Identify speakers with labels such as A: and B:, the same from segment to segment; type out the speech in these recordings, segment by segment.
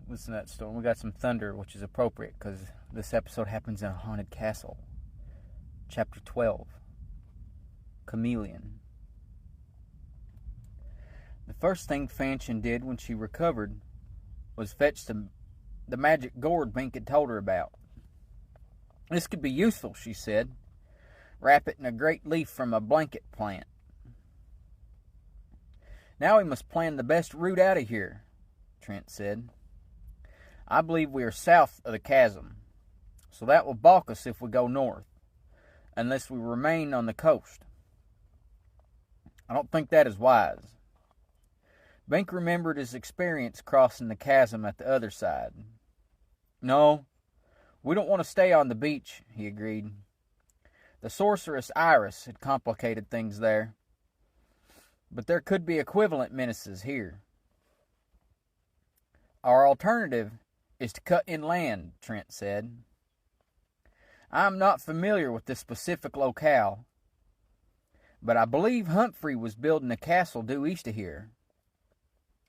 A: Listen to that storm. We got some thunder, which is appropriate because this episode happens in a haunted castle. Chapter 12, Chameleon. The first thing Fanchon did when she recovered was fetch the magic gourd Bink had told her about. This could be useful, she said. Wrap it in a great leaf from a blanket plant. Now we must plan the best route out of here, Trent said. I believe we are south of the chasm, so that will balk us if we go north, unless we remain on the coast. I don't think that is wise. Bink remembered his experience crossing the chasm at the other side. No, we don't want to stay on the beach, he agreed. The sorceress Iris had complicated things there, but there could be equivalent menaces here. Our alternative is to cut inland, Trent said. I am not familiar with this specific locale, but I believe Humphrey was building a castle due east of here.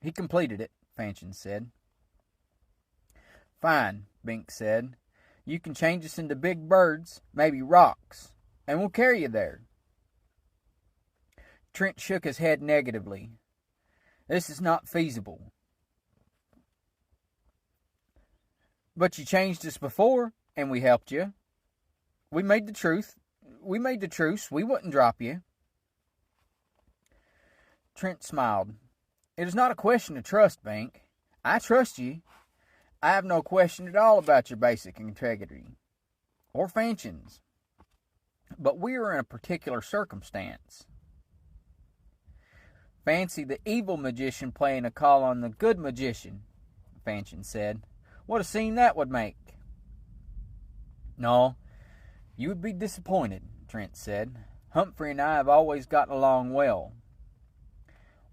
A: He completed it, Fanchon said. Fine, Bink said. You can change us into big birds, maybe rocks, and we'll carry you there. Trent shook his head negatively. This is not feasible. But you changed us before, and we helped you. We made the truce. We wouldn't drop you. Trent smiled. It is not a question of trust, Bink. I trust you. I have no question at all about your basic integrity. Or Fanchon's. But we are in a particular circumstance. Fancy the evil magician playing a call on the good magician, Fanchon said. What a scene that would make. No, you would be disappointed, Trent said. Humphrey and I have always gotten along well.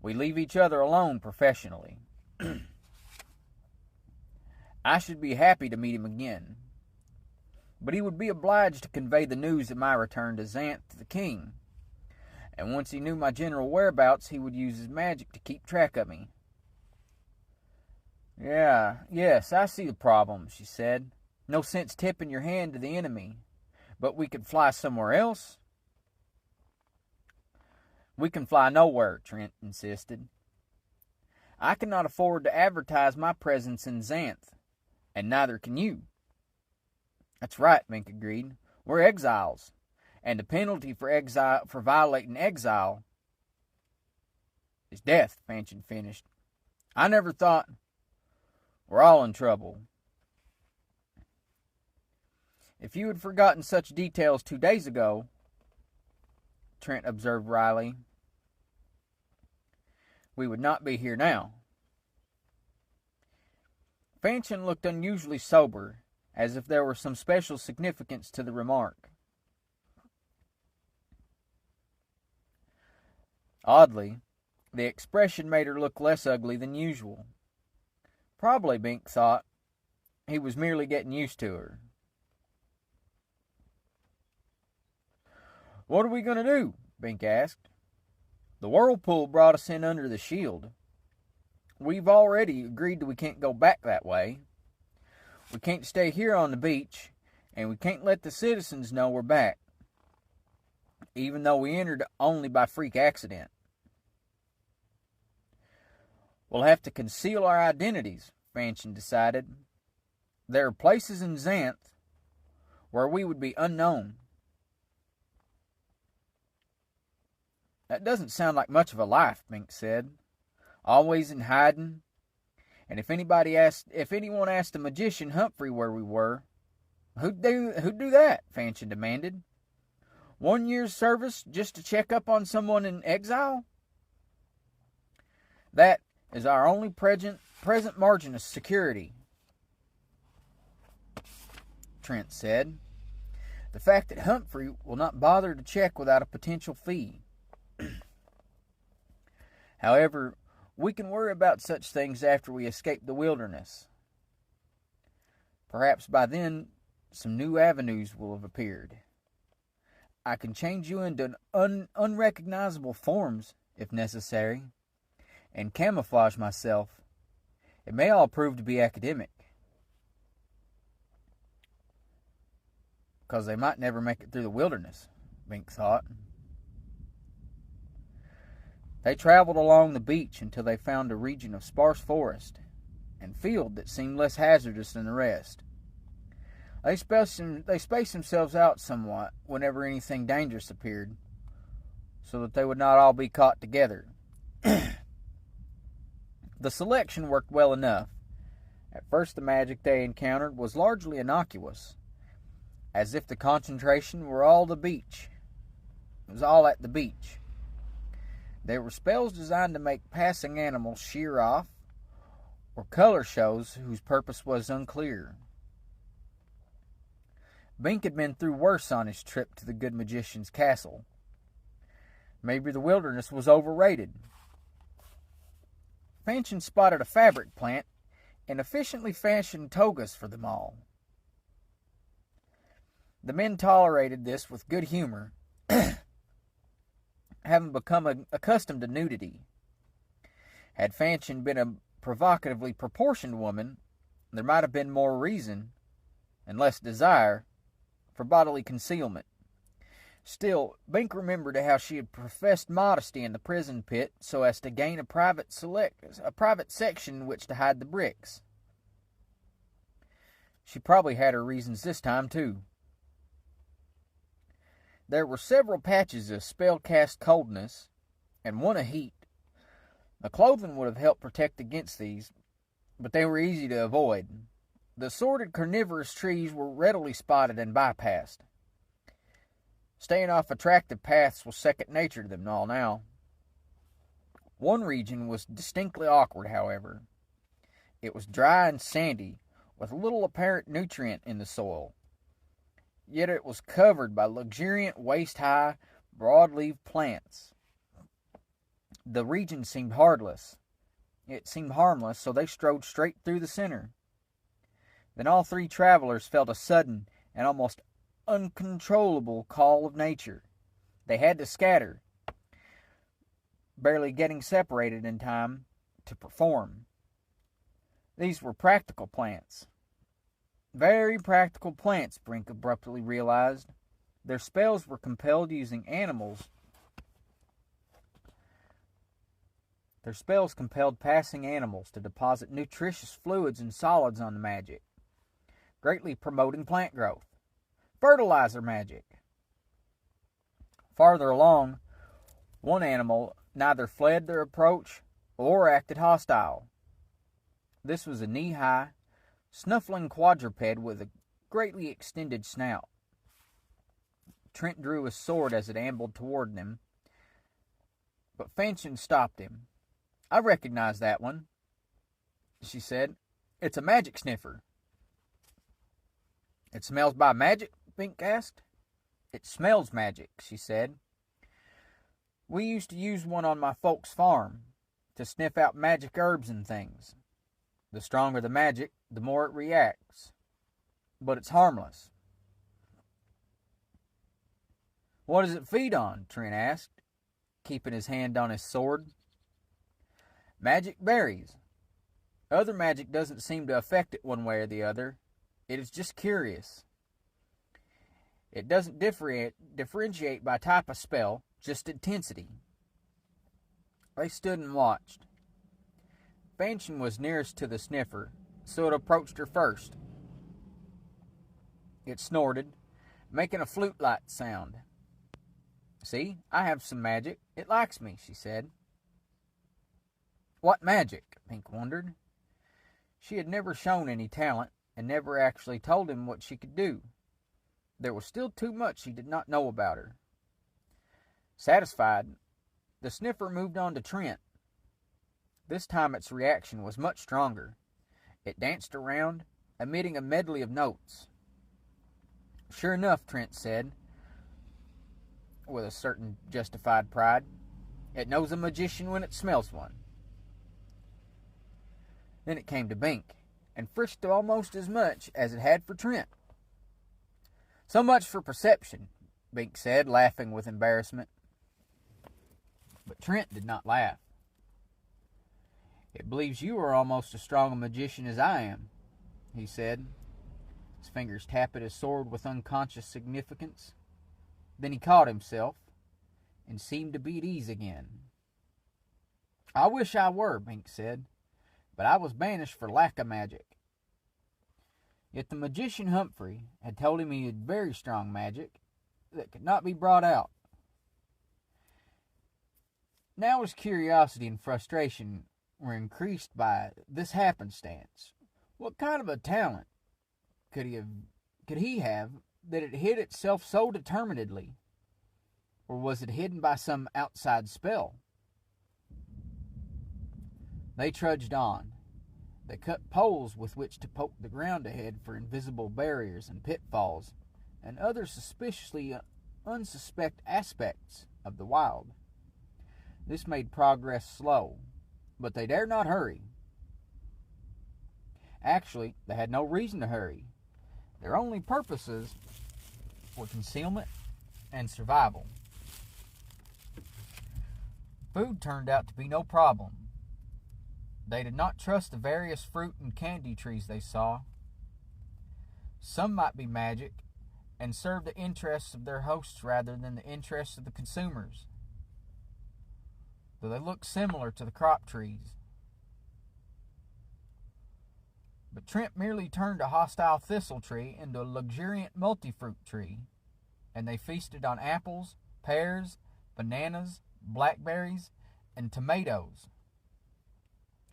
A: We leave each other alone professionally. I should be happy to meet him again, but he would be obliged to convey the news of my return to Xanth to the king, and once he knew my general whereabouts, he would use his magic to keep track of me. Yes, I see the problem, she said. No sense tipping your hand to the enemy. But we could fly somewhere else. We can fly nowhere, Trent insisted. I cannot afford to advertise my presence in Xanth, and neither can you. That's right, Bink agreed. We're exiles, and the penalty for violating exile is death, Fanchon finished. I never thought... We're all in trouble. If you had forgotten such details 2 days ago, Trent observed wryly, we would not be here now. Fanchon looked unusually sober, as if there were some special significance to the remark. Oddly, the expression made her look less ugly than usual. Probably, Bink thought, he was merely getting used to her. What are we going to do? Bink asked. The whirlpool brought us in under the shield. We've already agreed that we can't go back that way. We can't stay here on the beach, and we can't let the citizens know we're back, even though we entered only by freak accident. We'll have to conceal our identities, Fanchon decided. There are places in Xanth where we would be unknown. That doesn't sound like much of a life, Bink said. Always in hiding. And if anyone asked the magician Humphrey where we were, who'd do that? Fanchon demanded. 1 year's service just to check up on someone in exile? That is our only present margin of security, Trent said. The fact that Humphrey will not bother to check without a potential fee. However, we can worry about such things after we escape the wilderness. Perhaps by then, some new avenues will have appeared. I can change you into unrecognizable forms, if necessary, and camouflage myself. It may all prove to be academic, because they might never make it through the wilderness, Bink thought. They traveled along the beach until they found a region of sparse forest and field that seemed less hazardous than the rest. They spaced themselves out somewhat whenever anything dangerous appeared, so that they would not all be caught together. The selection worked well enough. At first, the magic they encountered was largely innocuous, as if the concentration were all the beach. It was all at the beach. They were spells designed to make passing animals sheer off, or color shows whose purpose was unclear. Bink had been through worse on his trip to the good magician's castle. Maybe the wilderness was overrated. Fanchon spotted a fabric plant and efficiently fashioned togas for them all. The men tolerated this with good humor, having become accustomed to nudity. Had Fanchon been a provocatively proportioned woman, there might have been more reason, and less desire, for bodily concealment. Still, Bink remembered how she had professed modesty in the prison pit so as to gain a private section in which to hide the bricks. She probably had her reasons this time, too. There were several patches of spell-cast coldness, and one of heat. The clothing would have helped protect against these, but they were easy to avoid. The assorted carnivorous trees were readily spotted and bypassed. Staying off attractive paths was second nature to them all now. One region was distinctly awkward, however. It was dry and sandy, with little apparent nutrient in the soil. Yet it was covered by luxuriant, waist-high, broad-leaved plants. The region seemed harmless. It seemed harmless, so they strode straight through the center. Then all three travelers felt a sudden and almost uncontrollable call of nature. They had to scatter, barely getting separated in time to perform. These were practical plants. Very practical plants, Brink abruptly realized. Their spells were compelled using animals. Their spells compelled passing animals to deposit nutritious fluids and solids on the magic, greatly promoting plant growth. Fertilizer magic. Farther along, one animal neither fled their approach or acted hostile. This was a knee-high, snuffling quadruped with a greatly extended snout. Trent drew his sword as it ambled toward them, but Fanchon stopped him. "I recognize that one," she said. "It's a magic sniffer." "It smells by magic?" Bink asked. "It smells magic," she said. "We used to use one on my folks' farm to sniff out magic herbs and things. The stronger the magic, the more it reacts. But it's harmless." "What does it feed on?" Trent asked, keeping his hand on his sword. "Magic berries. Other magic doesn't seem to affect it one way or the other. It is just curious. It doesn't differentiate by type of spell, just intensity." They stood and watched. Fanchon was nearest to the sniffer, so it approached her first. It snorted, making a flute-like sound. "See, I have some magic. It likes me," she said. "What magic?" Pink wondered. She had never shown any talent, and never actually told him what she could do. There was still too much he did not know about her. Satisfied, the sniffer moved on to Trent. This time its reaction was much stronger. It danced around, emitting a medley of notes. "Sure enough," Trent said, with a certain justified pride, It knows a magician when it smells one. Then it came to Bink, and frisked almost as much as it had for Trent. So much for perception, Bink said, laughing with embarrassment. But Trent did not laugh. It believes you are almost as strong a magician as I am, he said. His fingers tapped at his sword with unconscious significance. Then he caught himself and seemed to be at ease again. I wish I were, Bink said, but I was banished for lack of magic. Yet the magician Humphrey had told him he had very strong magic that could not be brought out. Now his curiosity and frustration were increased by this happenstance. What kind of a talent could he have that it hid itself so determinedly? Or was it hidden by some outside spell? They trudged on. They cut poles with which to poke the ground ahead for invisible barriers and pitfalls, and other suspiciously unsuspect aspects of the wild. This made progress slow, but they dared not hurry. Actually, they had no reason to hurry. Their only purposes were concealment and survival. Food turned out to be no problem. They did not trust the various fruit and candy trees they saw. Some might be magic and serve the interests of their hosts rather than the interests of the consumers, though they looked similar to the crop trees. But Trent merely turned a hostile thistle tree into a luxuriant multi-fruit tree, and they feasted on apples, pears, bananas, blackberries, and tomatoes.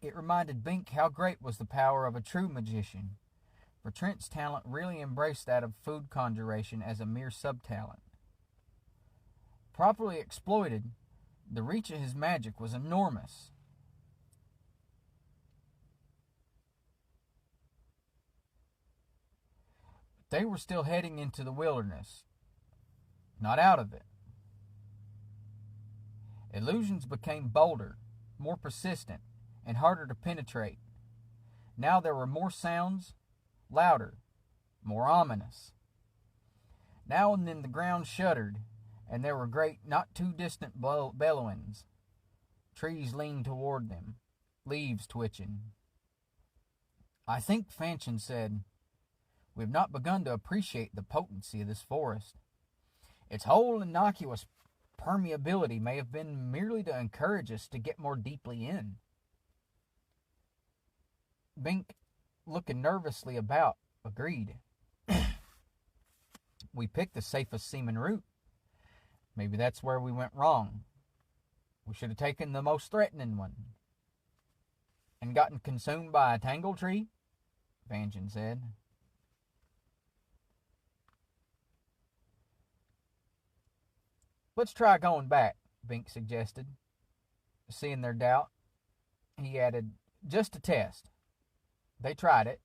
A: It reminded Bink how great was the power of a true magician, for Trent's talent really embraced that of food conjuration as a mere sub-talent. Properly exploited, the reach of his magic was enormous. But they were still heading into the wilderness, not out of it. Illusions became bolder, more persistent, and harder to penetrate. Now there were more sounds, louder, more ominous. Now and then the ground shuddered, and there were great, not too distant bellowings. Trees leaned toward them, leaves twitching. I think, Fanchon said, we have not begun to appreciate the potency of this forest. Its whole innocuous permeability may have been merely to encourage us to get more deeply in. Bink, looking nervously about, agreed. We picked the safest seeming route. Maybe that's where we went wrong. We should have taken the most threatening one. And gotten consumed by a tangle tree? Fanchon said. Let's try going back, Bink suggested. Seeing their doubt, he added, just to test. They tried it.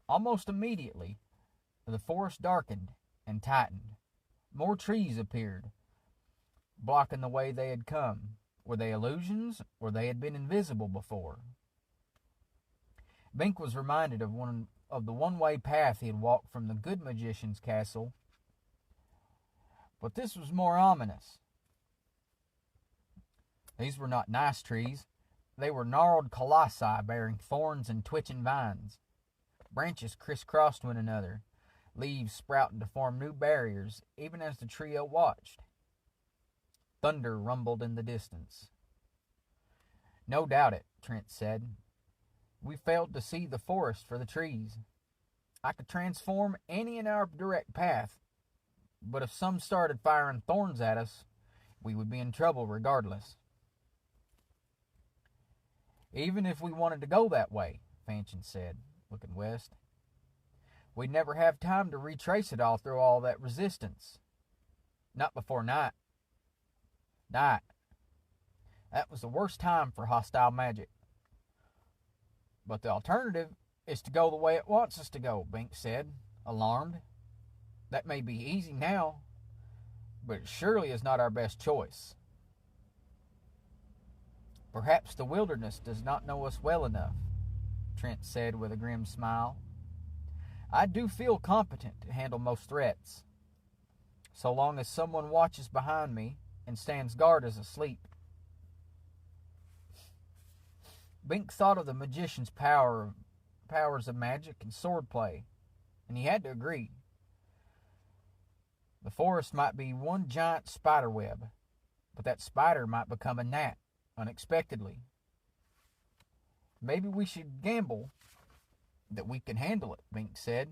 A: Almost immediately, the forest darkened and tightened. More trees appeared, blocking the way they had come. Were they illusions, or they had been invisible before? Bink was reminded of the one-way path he had walked from the good magician's castle, but this was more ominous. These were not nice trees. They were gnarled colossi bearing thorns and twitching vines. Branches crisscrossed one another, leaves sprouting to form new barriers, even as the trio watched. Thunder rumbled in the distance. No doubt it, Trent said. We failed to see the forest for the trees. I could transform any in our direct path, but if some started firing thorns at us, we would be in trouble regardless. Even if we wanted to go that way, Fanchon said, looking west, we'd never have time to retrace it all through all that resistance. Not before night. Night. That was the worst time for hostile magic. But the alternative is to go the way it wants us to go, Bink said, alarmed. That may be easy now, but it surely is not our best choice. Perhaps the wilderness does not know us well enough, Trent said with a grim smile. I do feel competent to handle most threats, so long as someone watches behind me and stands guard as asleep. Bink thought of the magician's powers of magic and swordplay, and he had to agree. The forest might be one giant spider web, but that spider might become a gnat unexpectedly. Maybe we should gamble that we can handle it, Bink said.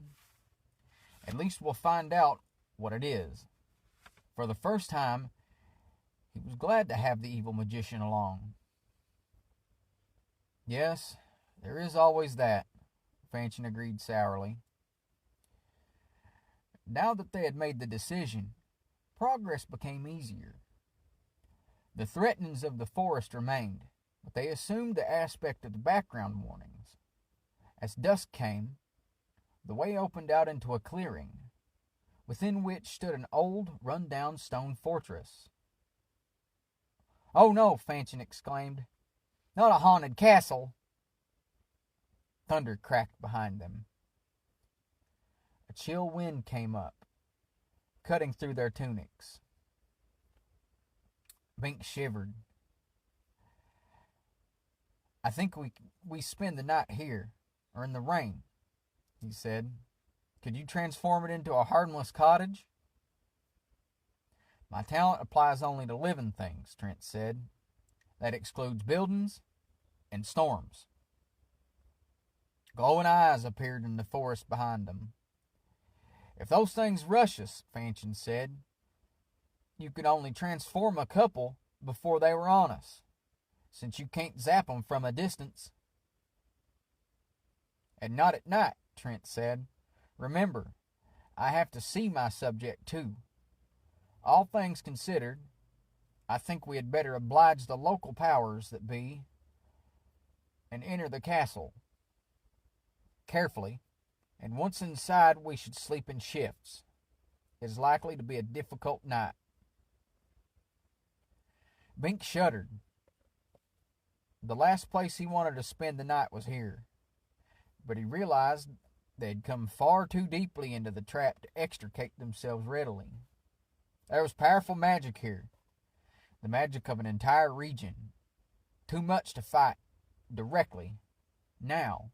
A: At least we'll find out what it is. For the first time, he was glad to have the evil magician along. Yes, there is always that, Fanchon agreed sourly. Now that they had made the decision, progress became easier. The threatenings of the forest remained, but they assumed the aspect of the background warnings. As dusk came, the way opened out into a clearing, within which stood an old, run-down stone fortress. "Oh no," Fanchon exclaimed. "Not a haunted castle!" Thunder cracked behind them. A chill wind came up, cutting through their tunics. Bink shivered. "I think we spend the night here, or in the rain," he said. "Could you transform it into a harmless cottage?" "My talent applies only to living things," Trent said. "That excludes buildings and storms." Glowing eyes appeared in the forest behind them. "If those things rush us," Fanchon said, "you could only transform a couple before they were on us, since you can't zap them from a distance." "And not at night," Trent said. "Remember, I have to see my subject too. All things considered, I think we had better oblige the local powers that be and enter the castle carefully, and once inside we should sleep in shifts. It is likely to be a difficult night." Bink shuddered. The last place he wanted to spend the night was here, but he realized they had come far too deeply into the trap to extricate themselves readily. There was powerful magic here, the magic of an entire region, too much to fight directly now.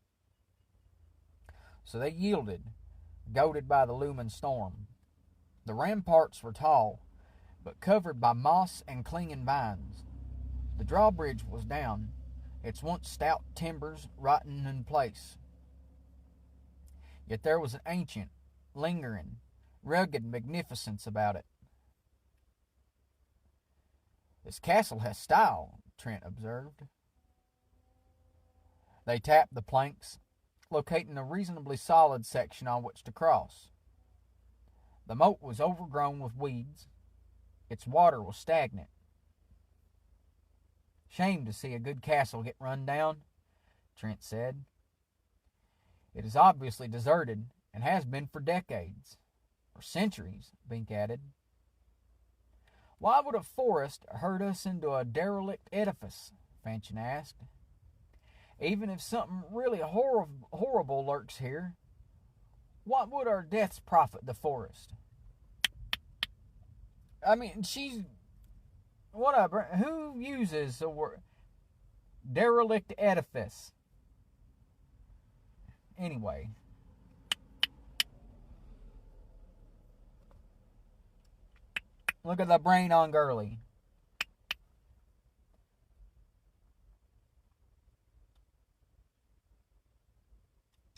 A: So they yielded, goaded by the looming storm. The ramparts were tall, but covered by moss and clinging vines. The drawbridge was down, its once stout timbers rotting in place. Yet there was an ancient, lingering, rugged magnificence about it. "This castle has style," Trent observed. They tapped the planks, locating a reasonably solid section on which to cross. The moat was overgrown with weeds. Its water was stagnant. "Shame to see a good castle get run down," Trent said. "It is obviously deserted and has been for decades. Or centuries," Bink added. "Why would a forest herd us into a derelict edifice?" Fanchon asked. "Even if something really horrible lurks here, what would our deaths profit the forest?" I mean, who uses the word derelict edifice? Anyway. Look at the brain on Gurley.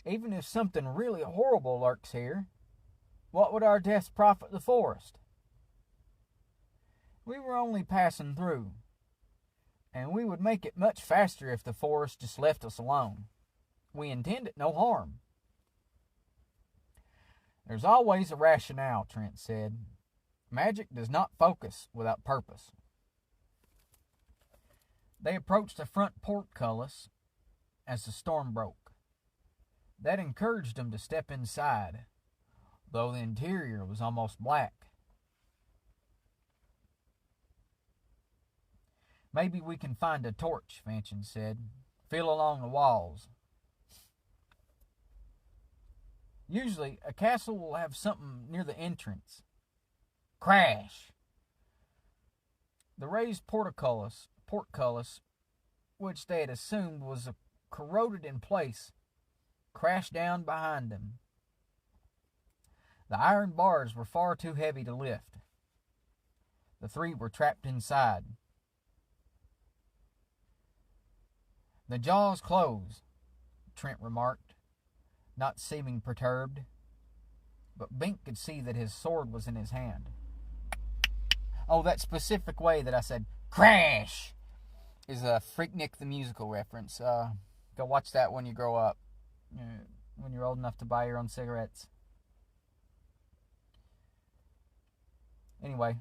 A: "Even if something really horrible lurks here, what would our deaths profit the forest? We were only passing through, and we would make it much faster if the forest just left us alone. We intend it no harm." "There's always a rationale," Trent said. "Magic does not focus without purpose." They approached the front portcullis as the storm broke. That encouraged them to step inside, though the interior was almost black. Maybe we can find a torch, Fanchon said. Feel along the walls. Usually, a castle will have something near the entrance. Crash! The raised portcullis, which they had assumed was corroded in place, crashed down behind them. The iron bars were far too heavy to lift. The three were trapped inside. The jaws closed, Trent remarked, not seeming perturbed. But Bink could see that his sword was in his hand. Oh, that specific way that I said, crash, is a Freaknik the Musical reference. Go watch that when you grow up, when you're old enough to buy your own cigarettes. Anyway.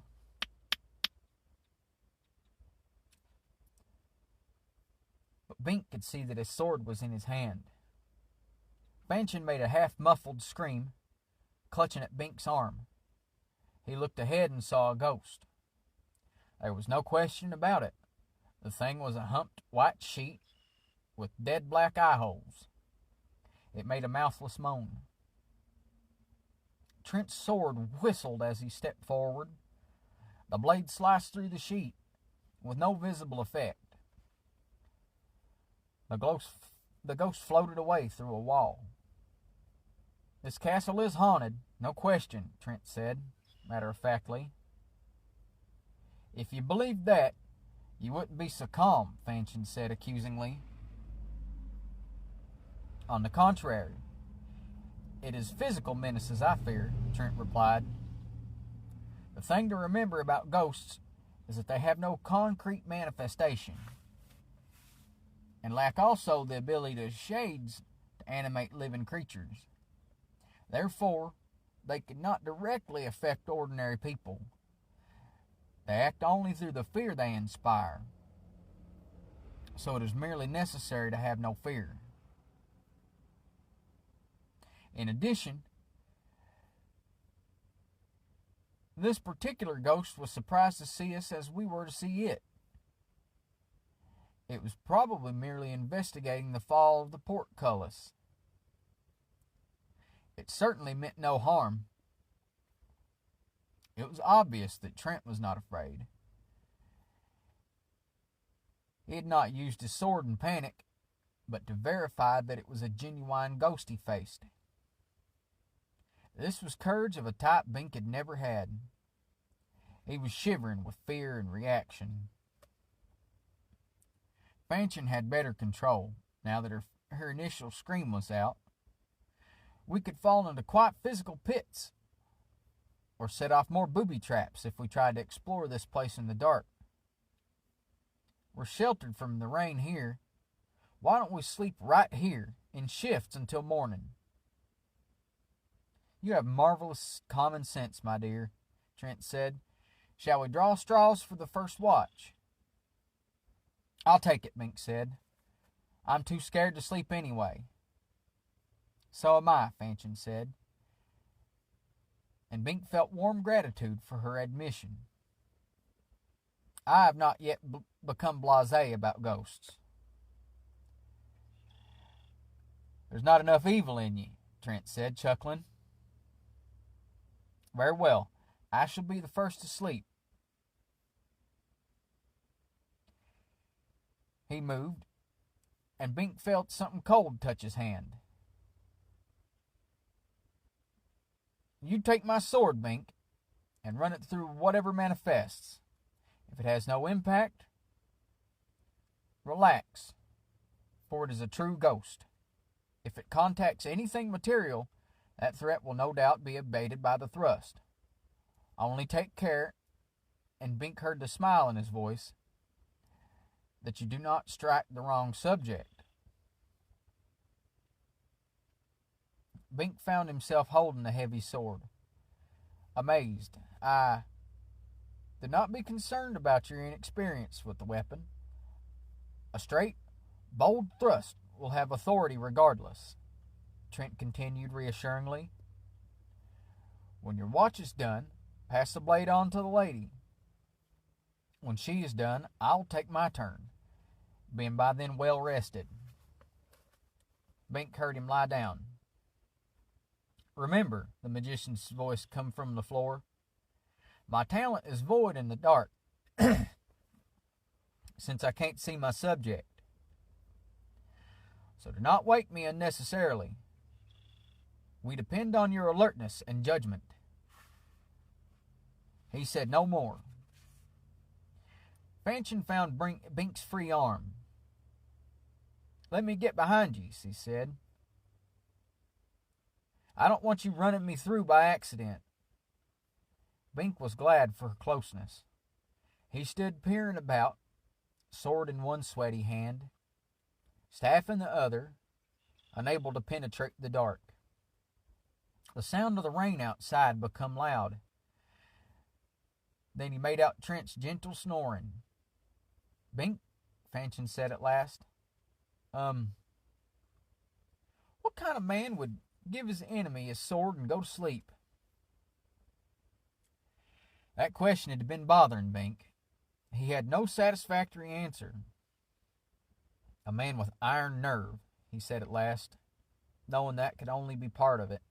A: But Bink could see that his sword was in his hand. Fanchon made a half-muffled scream, clutching at Bink's arm. He looked ahead and saw a ghost. There was no question about it. The thing was a humped white sheet with dead black eye holes. It made a mouthless moan. Trent's sword whistled as he stepped forward. The blade sliced through the sheet with no visible effect. The ghost floated away through a wall. This castle is haunted, no question, Trent said, matter-of-factly. If you believed that, you wouldn't be so calm, Fanchon said accusingly. On the contrary, it is physical menaces I fear, Trent replied. The thing to remember about ghosts is that they have no concrete manifestation, and lack also the ability to shades to animate living creatures. Therefore, they cannot directly affect ordinary people. They act only through the fear they inspire. So it is merely necessary to have no fear. In addition, this particular ghost was surprised to see us as we were to see it. It was probably merely investigating the fall of the portcullis. It certainly meant no harm. It was obvious that Trent was not afraid. He had not used his sword in panic, but to verify that it was a genuine ghost he faced. This was courage of a type Bink had never had. He was shivering with fear and reaction. Fanchon had better control, now that her initial scream was out. We could fall into quite physical pits, or set off more booby traps if we tried to explore this place in the dark. We're sheltered from the rain here. Why don't we sleep right here in shifts until morning? You have marvelous common sense, my dear, Trent said. Shall we draw straws for the first watch? I'll take it, Bink said. I'm too scared to sleep anyway. So am I, Fanchon said. And Bink felt warm gratitude for her admission. I have not yet become blasé about ghosts. There's not enough evil in you, Trent said, chuckling. Very well, I shall be the first to sleep. He moved, and Bink felt something cold touch his hand. You take my sword, Bink, and run it through whatever manifests. If it has no impact, relax, for it is a true ghost. If it contacts anything material, that threat will no doubt be abated by the thrust. Only take care, and Bink heard the smile in his voice, that you do not strike the wrong subject. Bink found himself holding the heavy sword. Amazed, do not be concerned about your inexperience with the weapon. A straight, bold thrust will have authority regardless, Trent continued reassuringly. When your watch is done, pass the blade on to the lady. When she is done, I'll take my turn, being by then well rested. Bink heard him lie down. Remember, the magician's voice come from the floor, my talent is void in the dark, since I can't see my subject. So do not wake me unnecessarily. We depend on your alertness and judgment. He said no more. Fanchon found Bink's free arm. Let me get behind you, he said. I don't want you running me through by accident. Bink was glad for her closeness. He stood peering about, sword in one sweaty hand, staff in the other, unable to penetrate the dark. The sound of the rain outside became loud. Then he made out Trent's gentle snoring. Bink, Fanchon said at last, what kind of man would give his enemy his sword and go to sleep? That question had been bothering Bink. He had no satisfactory answer. A man with iron nerve, he said at last, knowing that could only be part of it.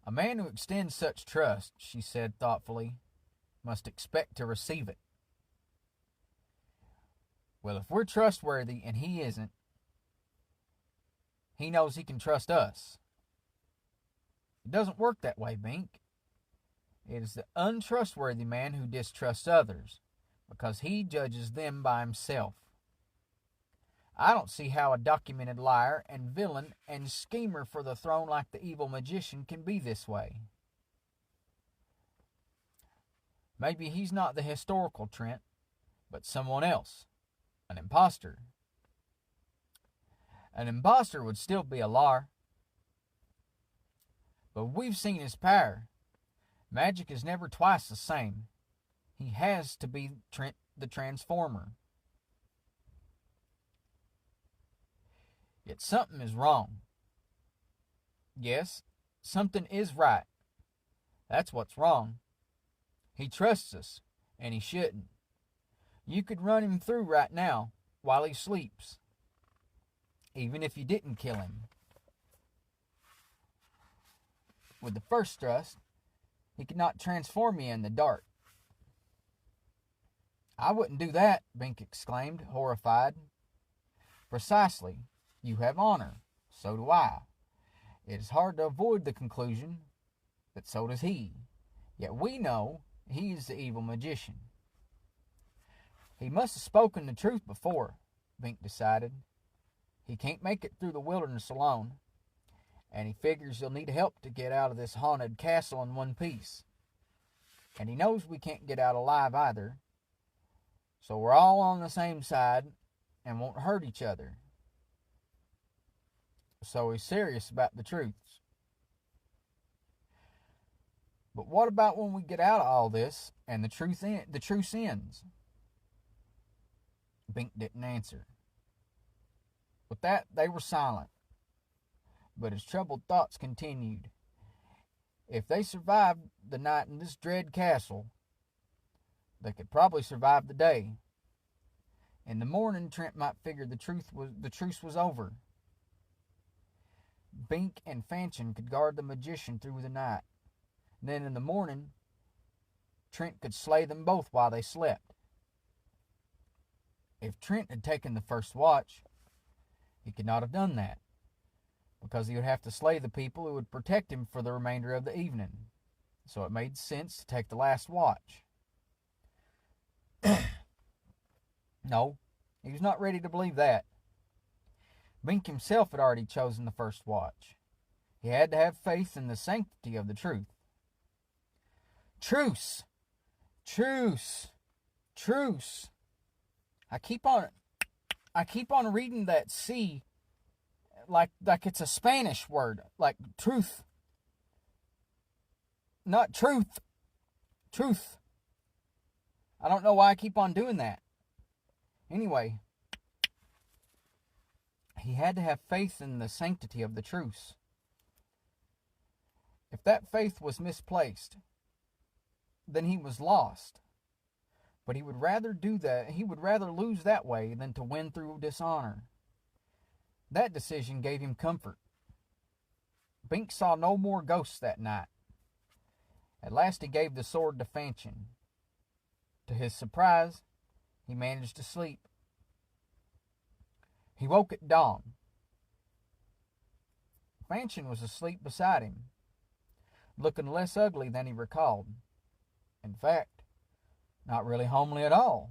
A: A man who extends such trust, she said thoughtfully, must expect to receive it. Well, if we're trustworthy and he isn't, he knows he can trust us. It doesn't work that way, Bink. It is the untrustworthy man who distrusts others, because he judges them by himself. I don't see how a documented liar and villain and schemer for the throne like the evil magician can be this way. Maybe he's not the historical Trent, but someone else, an imposter. An imposter would still be a liar. But we've seen his power. Magic is never twice the same. He has to be Trent the Transformer. Yet something is wrong. Yes, something is right. That's what's wrong. He trusts us, and he shouldn't. You could run him through right now while he sleeps, even if you didn't kill him. With the first thrust, he could not transform you in the dark. I wouldn't do that, Bink exclaimed, horrified. Precisely. You have honor. So do I. It is hard to avoid the conclusion that so does he. Yet we know he is the evil magician. He must have spoken the truth before, Bink decided. He can't make it through the wilderness alone, and he figures he'll need help to get out of this haunted castle in one piece. And he knows we can't get out alive either, so we're all on the same side and won't hurt each other. So he's serious about the truths. But what about when we get out of all this and the truth ends? Bink didn't answer. With that, they were silent. But his troubled thoughts continued. If they survived the night in this dread castle, they could probably survive the day. In the morning, Trent might figure the truce was over. Bink and Fanchon could guard the magician through the night. Then in the morning, Trent could slay them both while they slept. If Trent had taken the first watch, he could not have done that, because he would have to slay the people who would protect him for the remainder of the evening. So it made sense to take the last watch. No, he was not ready to believe that. Bink himself had already chosen the first watch. He had to have faith in the sanctity of the truth. Truce! Truce! Truce! I keep on reading that C like it's a Spanish word, like truth. Not truth. Truth. I don't know why I keep on doing that. Anyway, he had to have faith in the sanctity of the truce. If that faith was misplaced, then he was lost. But he would rather do that. He would rather lose that way than to win through dishonor. That decision gave him comfort. Bink saw no more ghosts that night. At last he gave the sword to Fanchon. To his surprise, he managed to sleep. He woke at dawn. Fanchon was asleep beside him, looking less ugly than he recalled. In fact, not really homely at all.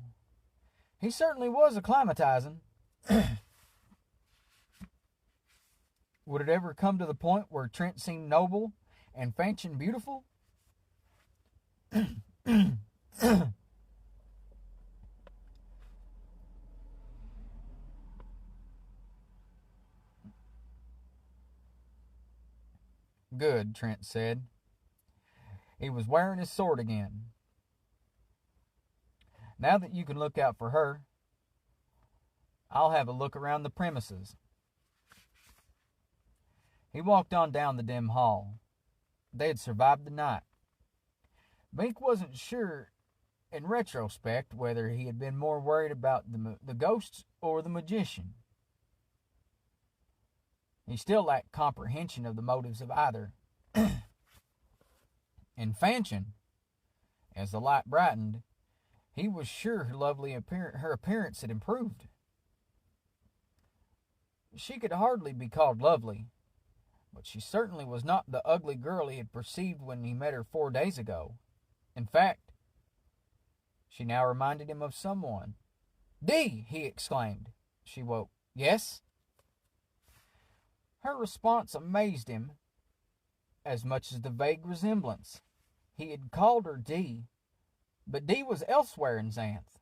A: He certainly was acclimatizing. Would it ever come to the point where Trent seemed noble and Fanchon beautiful? Good, Trent said. He was wearing his sword again. Now that you can look out for her, I'll have a look around the premises. He walked on down the dim hall. They had survived the night. Bink wasn't sure, in retrospect, whether he had been more worried about the ghosts or the magician. He still lacked comprehension of the motives of either. In Fanchon, as the light brightened, he was sure her appearance had improved. She could hardly be called lovely, but she certainly was not the ugly girl he had perceived when he met her 4 days ago. In fact, she now reminded him of someone. "Dee!" he exclaimed. She woke. "Yes?" Her response amazed him as much as the vague resemblance. He had called her Dee, but Dee was elsewhere in Xanth.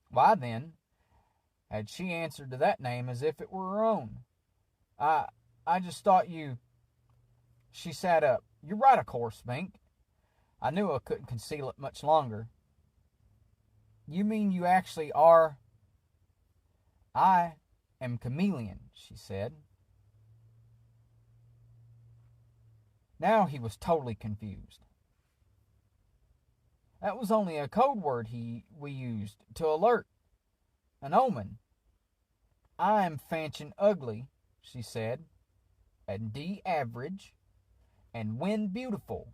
A: Why, then, had she answered to that name as if it were her own? I just thought you... She sat up. "You're right, of course, Bink. I knew I couldn't conceal it much longer." "You mean you actually are..." "I am Chameleon," she said. Now he was totally confused. That was only a code word we used to alert, an omen. "I am Fanchon Ugly," she said, "and Dee Average, and Win Beautiful.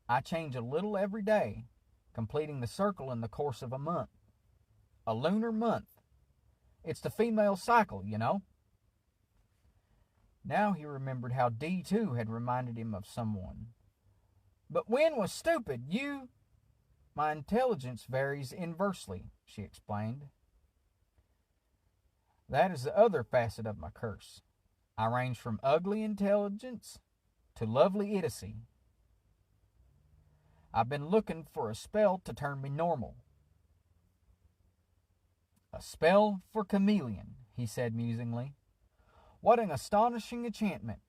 A: I change a little every day, completing the circle in the course of a month. A lunar month. It's the female cycle, you know." Now he remembered how Dee, too, had reminded him of someone. "But Win was stupid. You..." "My intelligence varies inversely," she explained. "That is the other facet of my curse. I range from ugly intelligence to lovely idiocy. I've been looking for a spell to turn me normal." "A spell for Chameleon," he said musingly. "What an astonishing enchantment."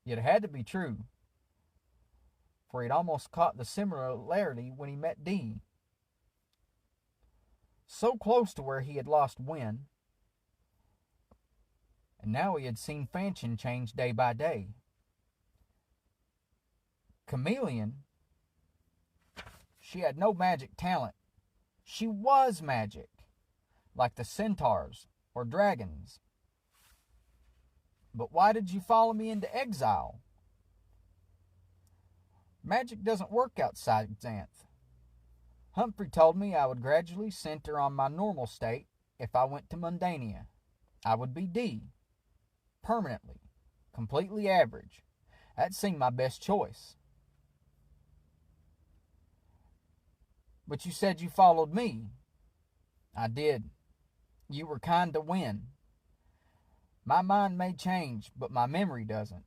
A: Yet it had to be true, for he'd almost caught the similarity when he met Dee. So close to where he had lost Win, and now he had seen Fanchon change day by day. Chameleon, she had no magic talent. She was magic, like the centaurs or dragons. "But why did you follow me into exile?" "Magic doesn't work outside Xanth. Humphrey told me I would gradually center on my normal state if I went to Mundania. I would be Dee, permanently, completely average. That seemed my best choice." "But you said you followed me." "I did. You were kind to Win. My mind may change, but my memory doesn't.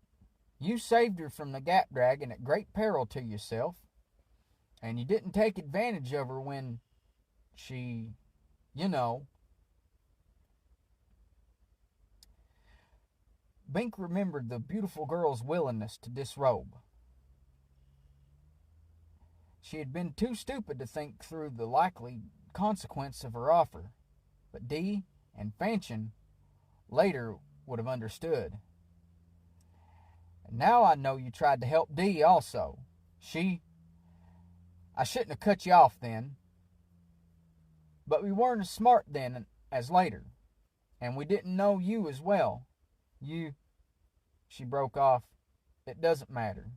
A: You saved her from the Gap Dragon at great peril to yourself, and you didn't take advantage of her when she, you know." Bink remembered the beautiful girl's willingness to disrobe. She had been too stupid to think through the likely consequence of her offer, but Dee and Fanchon later would have understood. "And now I know you tried to help Dee also. I shouldn't have cut you off then, but we weren't as smart then as later, and we didn't know you as well. She broke off. It doesn't matter.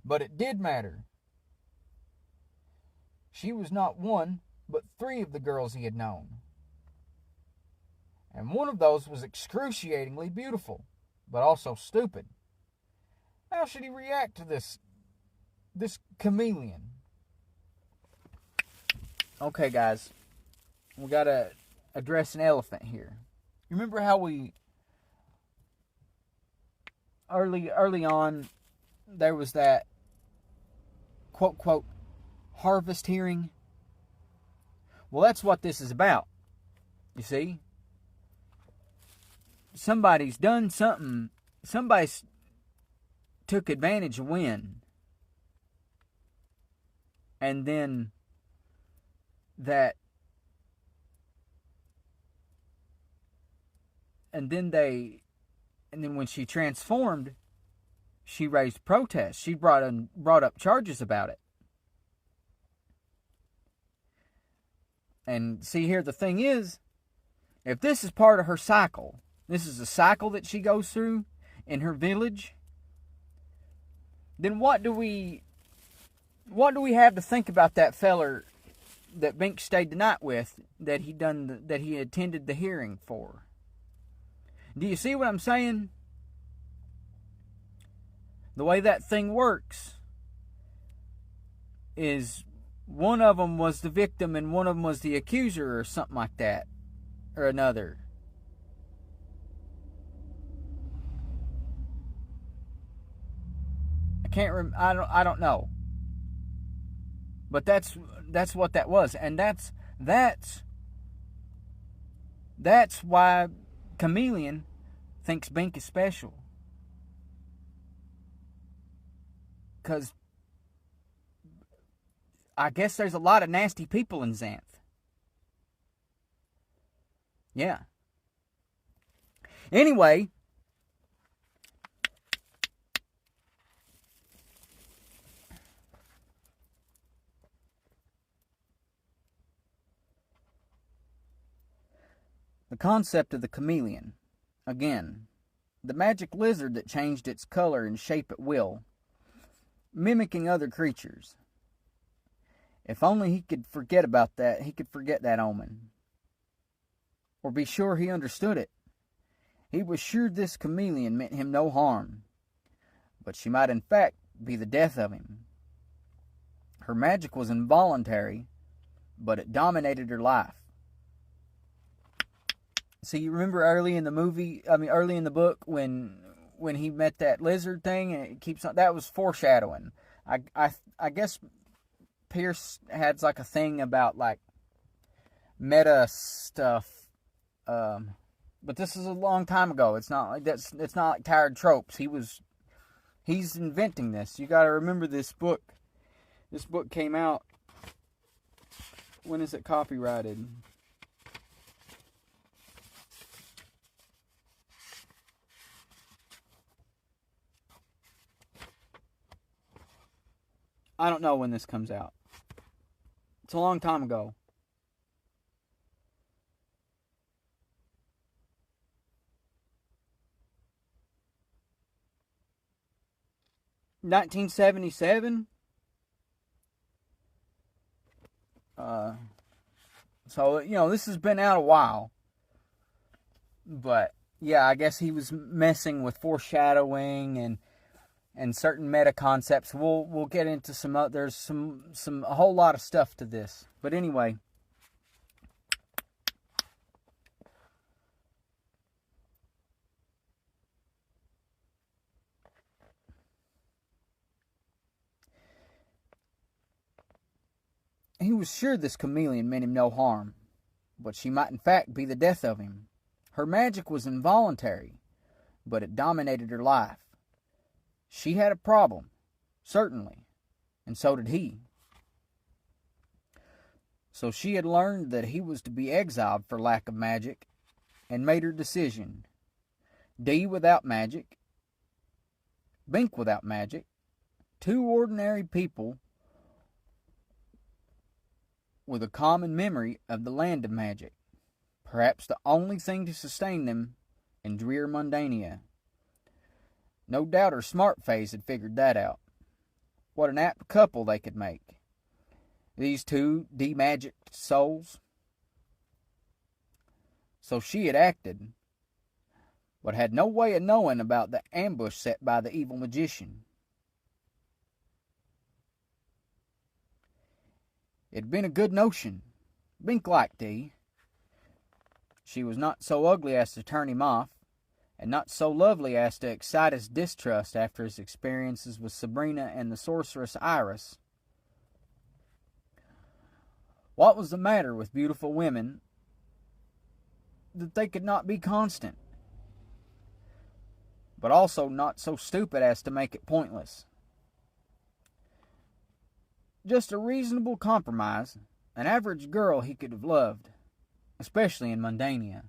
A: But it did matter. She was not one, but 3 of the girls he had known. And one of those was excruciatingly beautiful, but also stupid. How should he react to this chameleon? Okay, guys, we gotta address an elephant here. You remember how we early on there was that quote harvest hearing? Well, that's what this is about. You see? Somebody's done something. Somebody's took advantage of wind. And then when she transformed, she raised protests. She brought up charges about it. And see here, the thing is, if this is part of her cycle, this is a cycle that she goes through in her village, then what do we have to think about that feller that Bink stayed the night with, that he attended the hearing for? Do you see what I'm saying? The way that thing works is one of them was the victim and one of them was the accuser, or something like that, or another. I don't know. But that's what that was, and that's why Chameleon thinks Bink is special. Because I guess there's a lot of nasty people in Xanth. Yeah. Anyway, the concept of the chameleon. Again, the magic lizard that changed its color and shape at will, mimicking other creatures. If only he could forget about that, he could forget that omen. Or be sure he understood it. He was sure this chameleon meant him no harm, but she might in fact be the death of him. Her magic was involuntary, but it dominated her life. See, you remember early in the book when he met that lizard thing, and it keeps on, that was foreshadowing. I guess Pierce had like a thing about like meta stuff, but this is a long time ago. It's not like that's. It's not like tired tropes. He's inventing this. You got to remember this book. This book came out. When is it copyrighted? I don't know when this comes out. It's a long time ago. $1977. So this has been out a while. But yeah, I guess he was messing with foreshadowing and certain meta concepts. We'll get into some there's a whole lot of stuff to this. But anyway, he was sure this chameleon meant him no harm, but she might in fact be the death of him. Her magic was involuntary, but it dominated her life. She had a problem, certainly, and so did he. So she had learned that he was to be exiled for lack of magic, and made her decision. Dee without magic, Bink without magic, Two ordinary people with a common memory of the land of magic, perhaps the only thing to sustain them in drear mundania. No doubt her smart face had figured that out. What an apt couple they could make, these two demagicked souls. So she had acted, but had no way of knowing about the ambush set by the evil magician. It had been a good notion. Bink liked Dee. She was not so ugly as to turn him off, and not so lovely as to excite his distrust after his experiences with Sabrina and the sorceress Iris. What was the matter with beautiful women that they could not be constant, but also not so stupid as to make it pointless? Just a reasonable compromise, an average girl he could have loved, especially in Mundania.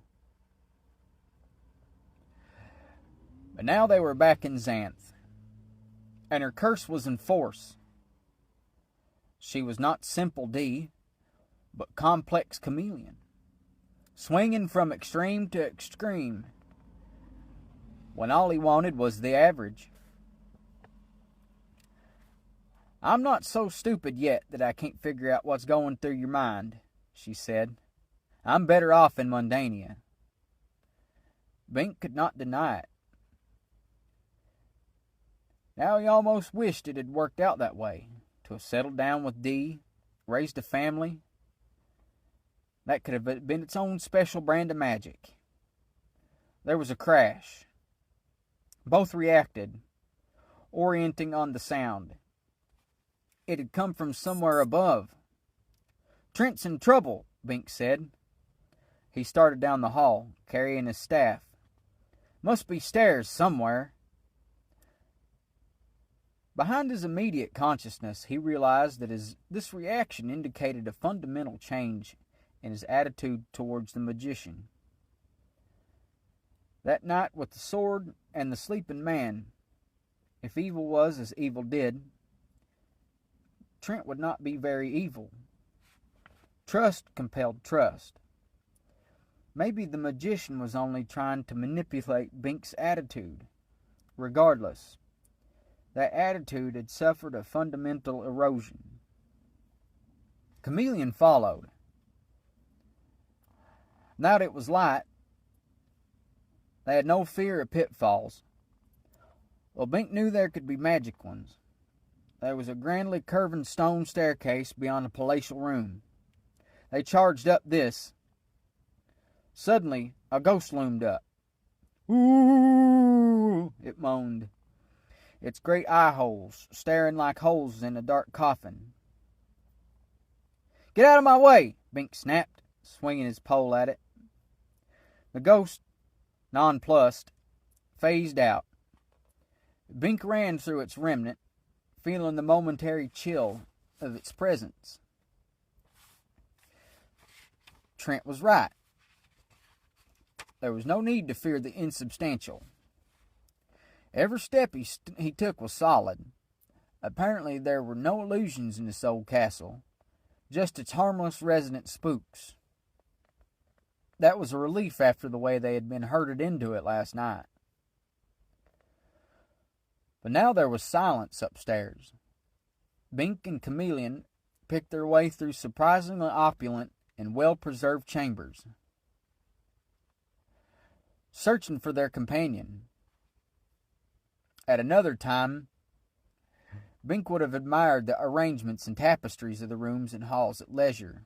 A: But now they were back in Xanth, and her curse was in force. She was not simple Dee, but complex chameleon, swinging from extreme to extreme, when all he wanted was the average. "I'm not so stupid yet that I can't figure out what's going through your mind," she said. "I'm better off in Mundania." Bink could not deny it. Now he almost wished it had worked out that way, to have settled down with Dee, raised a family. That could have been its own special brand of magic. There was a crash. Both reacted, orienting on the sound. It had come from somewhere above. "Trent's in trouble," Bink said. He started down the hall, carrying his staff. "Must be stairs somewhere." Behind his immediate consciousness, he realized that this reaction indicated a fundamental change in his attitude towards the magician. That night with the sword and the sleeping man, if evil was as evil did, Trent would not be very evil. Trust compelled trust. Maybe the magician was only trying to manipulate Bink's attitude. Regardless, that attitude had suffered a fundamental erosion. Chameleon followed. Now that it was light, they had no fear of pitfalls. Well, Bink knew there could be magic ones. There was a grandly curving stone staircase beyond a palatial room. They charged up this. Suddenly, a ghost loomed up. "Ooh!" it moaned, its great eye holes staring like holes in a dark coffin. "Get out of my way!" Bink snapped, swinging his pole at it. The ghost, nonplussed, phased out. Bink ran through its remnant, feeling the momentary chill of its presence. Trent was right. There was no need to fear the insubstantial. Every step he took was solid. Apparently there were no illusions in this old castle, just its harmless resident spooks. That was a relief after the way they had been herded into it last night. But now there was silence upstairs. Bink and Chameleon picked their way through surprisingly opulent and well-preserved chambers, searching for their companion. At another time, Bink would have admired the arrangements and tapestries of the rooms and halls at leisure,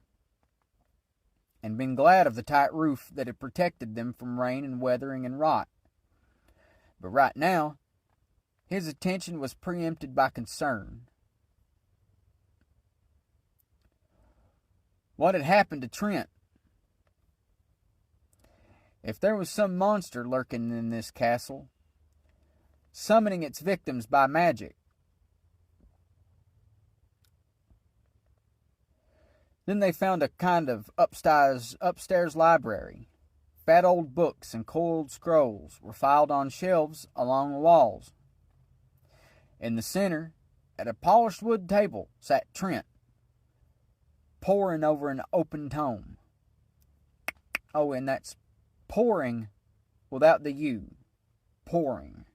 A: and been glad of the tight roof that had protected them from rain and weathering and rot. But right now, his attention was preempted by concern. What had happened to Trent? If there was some monster lurking in this castle, summoning its victims by magic, then they found a kind of upstairs library. Fat old books and coiled scrolls were filed on shelves along the walls. In the center, At a polished wood table sat Trent, poring over an open tome. Oh, and that's pouring without the U. Pouring.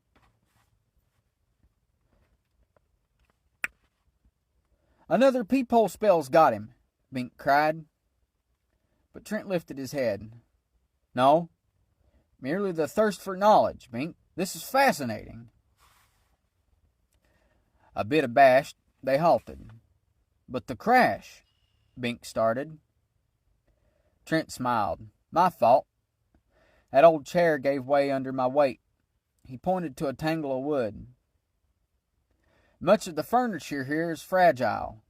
A: Another peephole spell's got him, Bink cried. But Trent lifted his head. No, merely the thirst for knowledge, Bink. This is fascinating. A bit abashed, they halted. But the crash, Bink started. Trent smiled. My fault. That old chair gave way under my weight. He pointed to a tangle of wood. Much of the furniture here is fragile.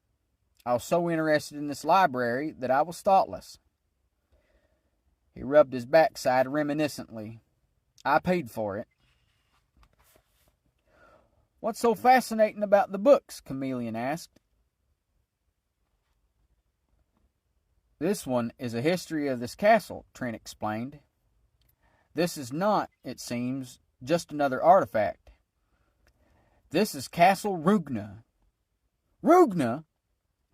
A: I was so interested in this library that I was thoughtless. He rubbed his backside reminiscently. I paid for it. What's so fascinating about the books? Chameleon asked. This one is a history of this castle, Trent explained. This is not, it seems, just another artifact. This is Castle Rugna. Rugna?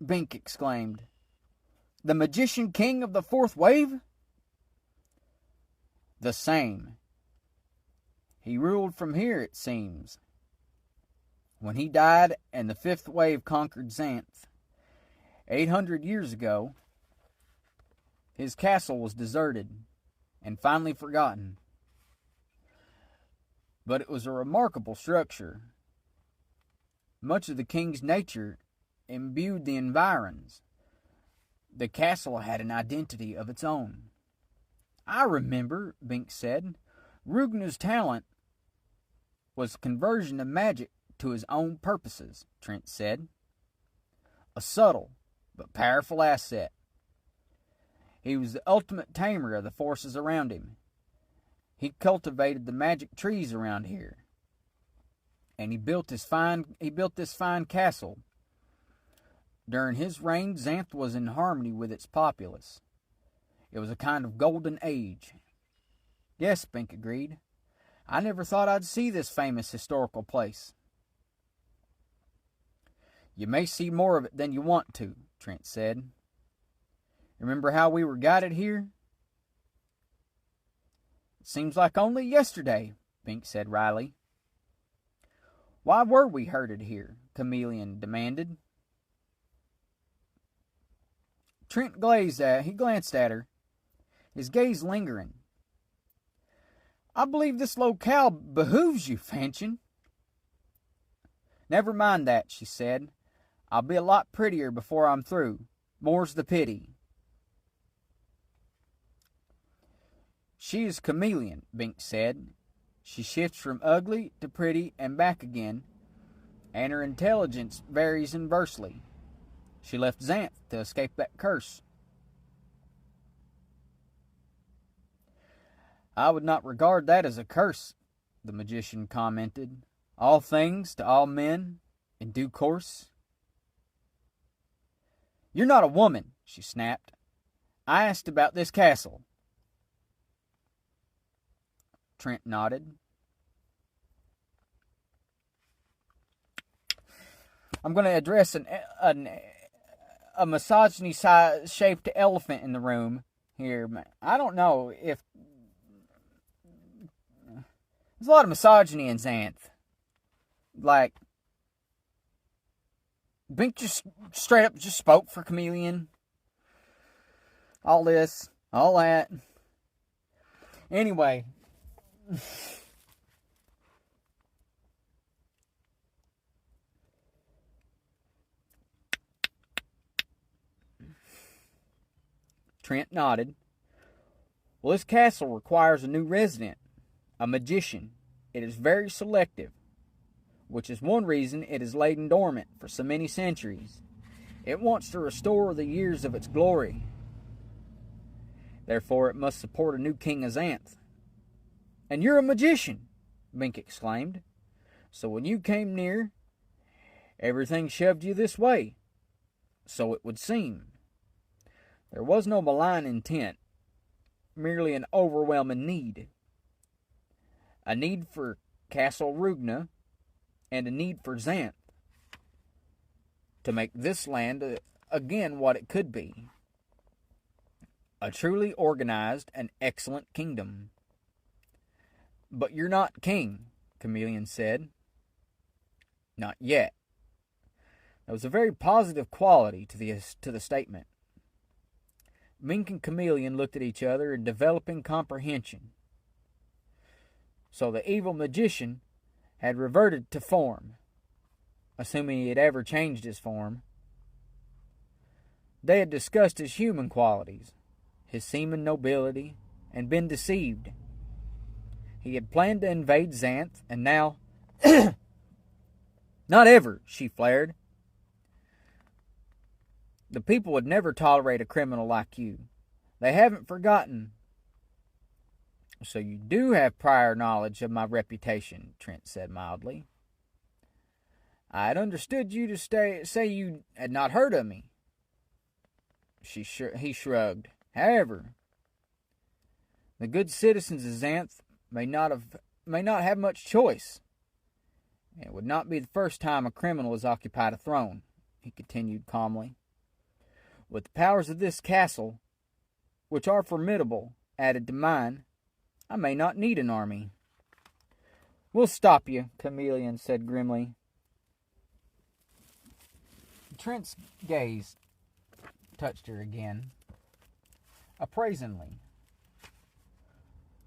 A: Bink exclaimed. The magician king of the fourth wave? The same. He ruled from here, it seems. When he died and the fifth wave conquered Xanth, 800 years ago, his castle was deserted and finally forgotten. But it was a remarkable structure. Much of the king's nature imbued the environs. The castle had an identity of its own. I remember, Bink said, Rugna's talent was conversion of magic to his own purposes, Trent said. A subtle but powerful asset. He was the ultimate tamer of the forces around him. He cultivated the magic trees around here. And he built this fine castle. During his reign, Xanth was in harmony with its populace. It was a kind of golden age. Yes, Bink agreed. I never thought I'd see this famous historical place. You may see more of it than you want to, Trent said. Remember how we were guided here? It seems like only yesterday, Bink said wryly. Why were we herded here? Chameleon demanded. Trent glanced at her, his gaze lingering. I believe this locale behooves you, Fanchon. Never mind that, she said. I'll be a lot prettier before I'm through. More's the pity. She is Chameleon, Bink said. She shifts from ugly to pretty and back again, and her intelligence varies inversely. She left Xanth to escape that curse. I would not regard that as a curse, the magician commented. All things to all men, in due course. You're not a woman, she snapped. I asked about this castle. Trent nodded. I'm going to address a misogyny-shaped elephant in the room here. I don't know if... There's a lot of misogyny in Xanth. Like, Bink just straight up just spoke for Chameleon. All this, all that. Anyway... Trent nodded. Well, this castle requires a new resident, a magician. It is very selective, which is one reason it is lain dormant for so many centuries. It wants to restore the years of its glory. Therefore, it must support a new king of Xanth. And you're a magician, Bink exclaimed. So when you came near, everything shoved you this way. So it would seem. There was no malign intent, merely an overwhelming need. A need for Castle Rugna, and a need for Xanth. to make this land again what it could be. A truly organized and excellent kingdom. But you're not king, Chameleon said. Not yet. There was a very positive quality to the statement. Mink and Chameleon looked at each other in developing comprehension. So the evil magician had reverted to form, assuming he had ever changed his form. They had discussed his human qualities, his seeming nobility, and been deceived. He had planned to invade Xanth, and now... Not ever, she flared. The people would never tolerate a criminal like you. They haven't forgotten. So you do have prior knowledge of my reputation, Trent said mildly. I had understood you to say you had not heard of me. He shrugged. However, the good citizens of Xanth may not have much choice. It would not be the first time a criminal has occupied a throne, he continued calmly. With the powers of this castle, which are formidable, added to mine, I may not need an army. We'll stop you, Chameleon said grimly. Trent's gaze touched her again, appraisingly.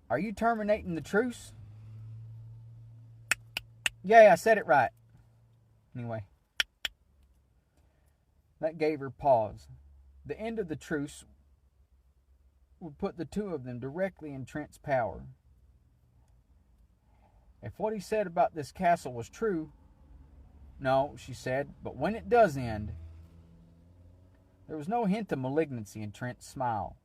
A: Are you terminating the truce? Yeah, I said it right. Anyway. That gave her pause. The end of the truce would put the two of them directly in Trent's power. If what he said about this castle was true, no, she said, but when it does end... There was no hint of malignancy in Trent's smile.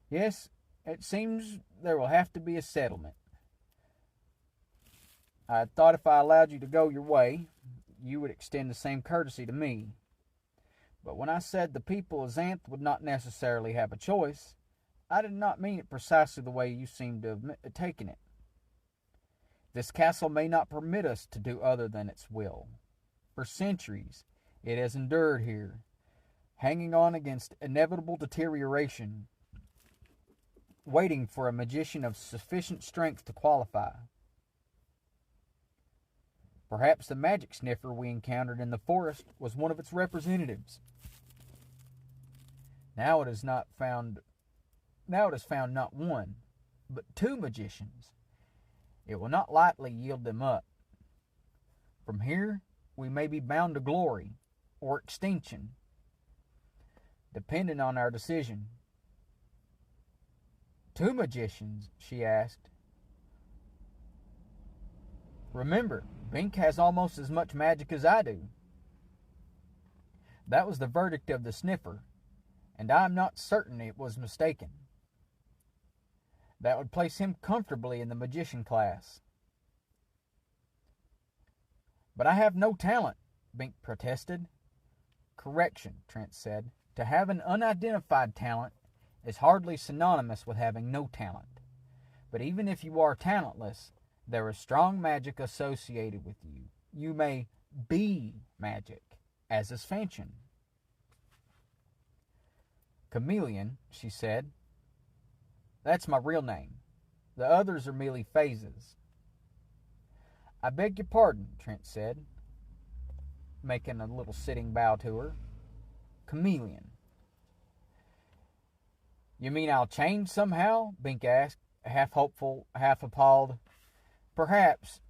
A: Yes, it seems there will have to be a settlement. I thought if I allowed you to go your way, you would extend the same courtesy to me. But when I said the people of Xanth would not necessarily have a choice, I did not mean it precisely the way you seem to have taken it. This castle may not permit us to do other than its will. For centuries, it has endured here, hanging on against inevitable deterioration, waiting for a magician of sufficient strength to qualify. Perhaps the magic sniffer we encountered in the forest was one of its representatives. Now it is found not one, but two magicians. It will not lightly yield them up. From here, we may be bound to glory or extinction, depending on our decision. Two magicians, she asked. Remember, Bink has almost as much magic as I do. That was the verdict of the sniffer, and I am not certain it was mistaken. That would place him comfortably in the magician class. But I have no talent, Bink protested. Correction, Trent said. To have an unidentified talent is hardly synonymous with having no talent. But even if you are talentless, there is strong magic associated with you. You may be magic, as is Fanchon. Chameleon, she said. That's my real name. The others are merely phases. I beg your pardon, Trent said, making a little sitting bow to her. Chameleon. You mean I'll change somehow? Bink asked, half hopeful, half appalled. Perhaps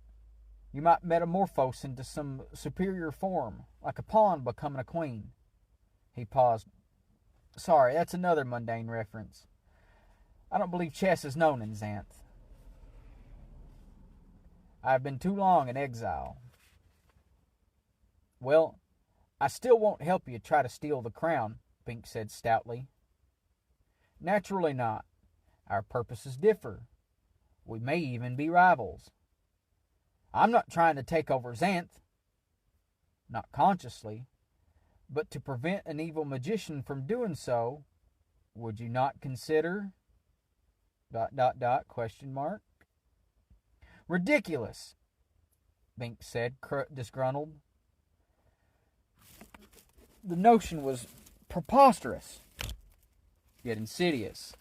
A: you might metamorphose into some superior form, like a pawn becoming a queen. He paused. Sorry, that's another mundane reference. I don't believe chess is known in Xanth. I have been too long in exile. Well, I still won't help you try to steal the crown, Bink said stoutly. Naturally not. Our purposes differ. We may even be rivals. I'm not trying to take over Xanth. Not consciously. But to prevent an evil magician from doing so, would you not consider... ... question mark. Ridiculous, Bink said, disgruntled. The notion was preposterous, yet insidious.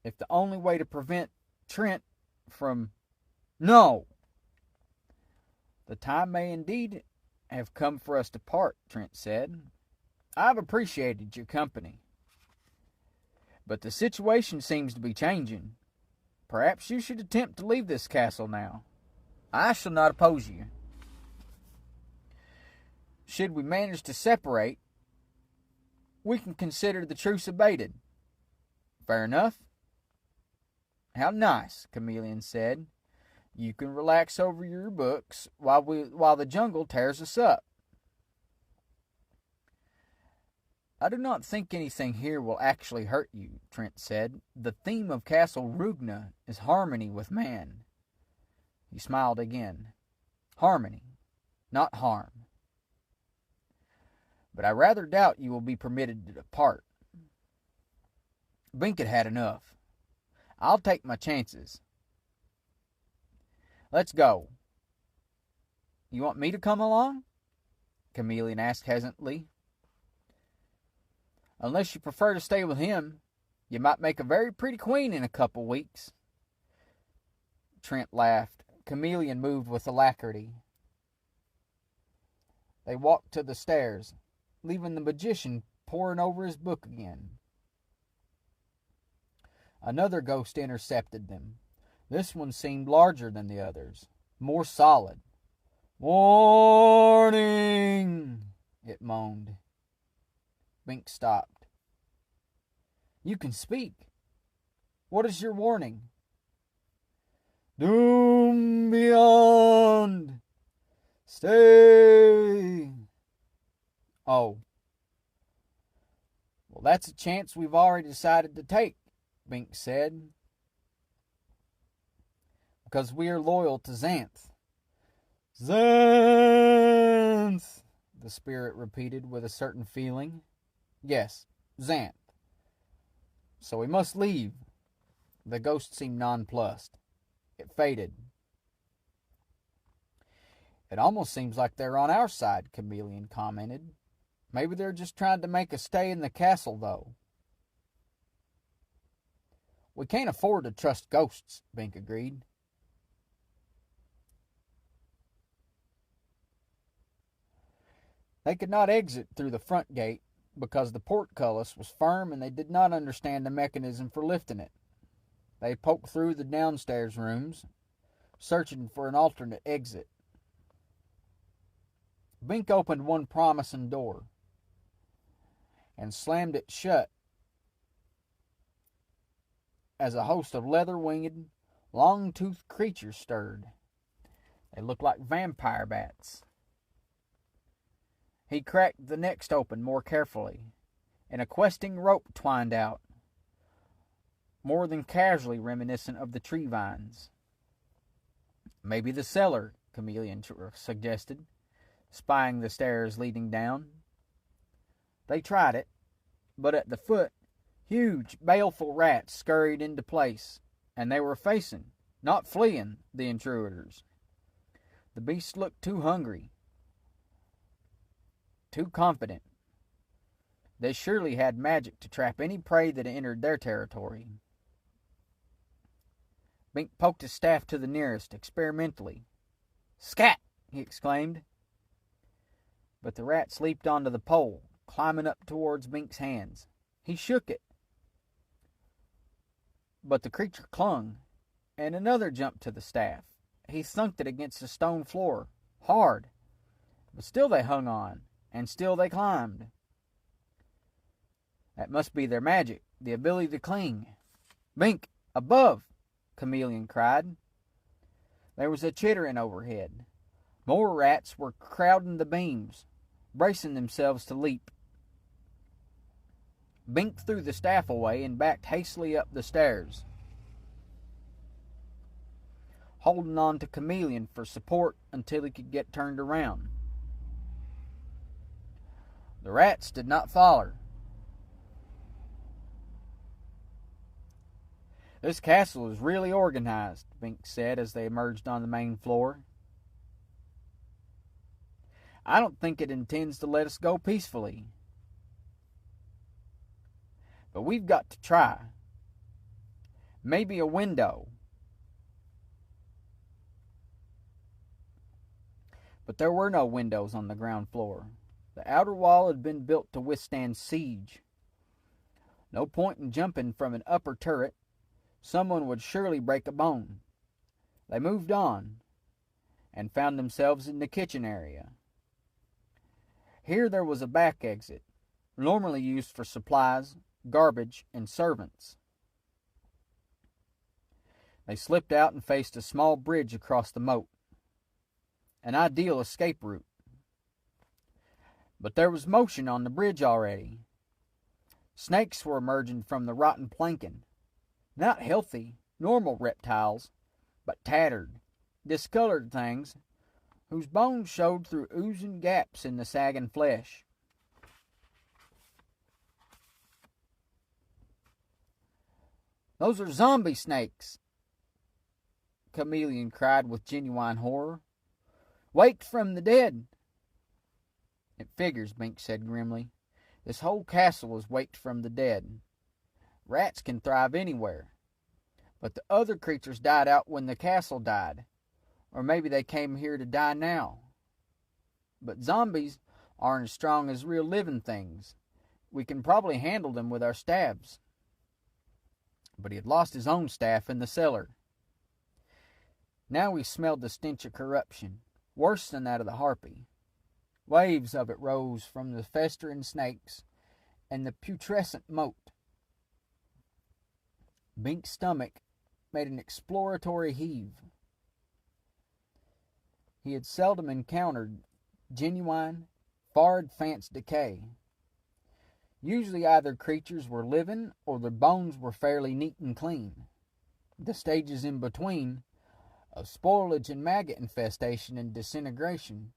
A: If the only way to prevent Trent from... No! The time may indeed have come for us to part, Trent said. I've appreciated your company. But the situation seems to be changing. Perhaps you should attempt to leave this castle now. I shall not oppose you. Should we manage to separate, we can consider the truce abated. Fair enough? How nice, Chameleon said. You can relax over your books while the jungle tears us up. I do not think anything here will actually hurt you, Trent said. The theme of Castle Rugna is harmony with man. He smiled again. Harmony, not harm. But I rather doubt you will be permitted to depart. Bink had had enough. I'll take my chances. Let's go. You want me to come along? Chameleon asked hesitantly. Unless you prefer to stay with him, you might make a very pretty queen in a couple weeks. Trent laughed. Chameleon moved with alacrity. They walked to the stairs, leaving the magician poring over his book again. Another ghost intercepted them. This one seemed larger than the others, more solid. Warning! It moaned. Bink stopped. You can speak. What is your warning? Doom beyond. Stay. Oh. Well, that's a chance we've already decided to take, Bink said. Because we are loyal to Xanth. Xanth, the spirit repeated with a certain feeling. Yes, Xanth. So we must leave. The ghost seemed nonplussed. It faded. It almost seems like they're on our side, Chameleon commented. Maybe they're just trying to make us stay in the castle, though. We can't afford to trust ghosts, Bink agreed. They could not exit through the front gate because the portcullis was firm and they did not understand the mechanism for lifting it. They poked through the downstairs rooms, searching for an alternate exit. Bink opened one promising door and slammed it shut as a host of leather-winged, long-toothed creatures stirred. They looked like vampire bats. He cracked the next open more carefully, and a questing rope twined out, more than casually reminiscent of the tree vines. Maybe the cellar, Chameleon suggested, spying the stairs leading down. They tried it, but at the foot, huge, baleful rats scurried into place, and they were facing, not fleeing, the intruders. The beasts looked too hungry, too confident. They surely had magic to trap any prey that entered their territory. Bink poked his staff to the nearest, experimentally. Scat! He exclaimed. But the rats leaped onto the pole, climbing up towards Bink's hands. He shook it. But the creature clung, and another jumped to the staff. He thunked it against the stone floor, hard. But still they hung on, and still they climbed. That must be their magic, the ability to cling. Bink, above! Chameleon cried. There was a chittering overhead. More rats were crowding the beams, bracing themselves to leap. Bink threw the staff away and backed hastily up the stairs, holding on to Chameleon for support until he could get turned around. The rats did not follow. This castle is really organized, Bink said as they emerged on the main floor. I don't think it intends to let us go peacefully. But we've got to try. Maybe a window. But there were no windows on the ground floor. The outer wall had been built to withstand siege. No point in jumping from an upper turret. Someone would surely break a bone. They moved on and found themselves in the kitchen area. Here there was a back exit, normally used for supplies, garbage, and servants. They slipped out and faced a small bridge across the moat, an ideal escape route. But there was motion on the bridge already. Snakes were emerging from the rotten planking. Not healthy, normal reptiles, but tattered, discolored things whose bones showed through oozing gaps in the sagging flesh. "Those are zombie snakes," Chameleon cried with genuine horror. "Waked from the dead." "It figures," Binks said grimly. "This whole castle was waked from the dead. Rats can thrive anywhere. But the other creatures died out when the castle died. Or maybe they came here to die now. But zombies aren't as strong as real living things. We can probably handle them with our staves." But he had lost his own staff in the cellar. Now he smelled the stench of corruption, worse than that of the harpy. Waves of it rose from the festering snakes and the putrescent moat. Binks' stomach made an exploratory heave. He had seldom encountered genuine, far-advanced decay. Usually either creatures were living or their bones were fairly neat and clean. The stages in between, of spoilage and maggot infestation and disintegration,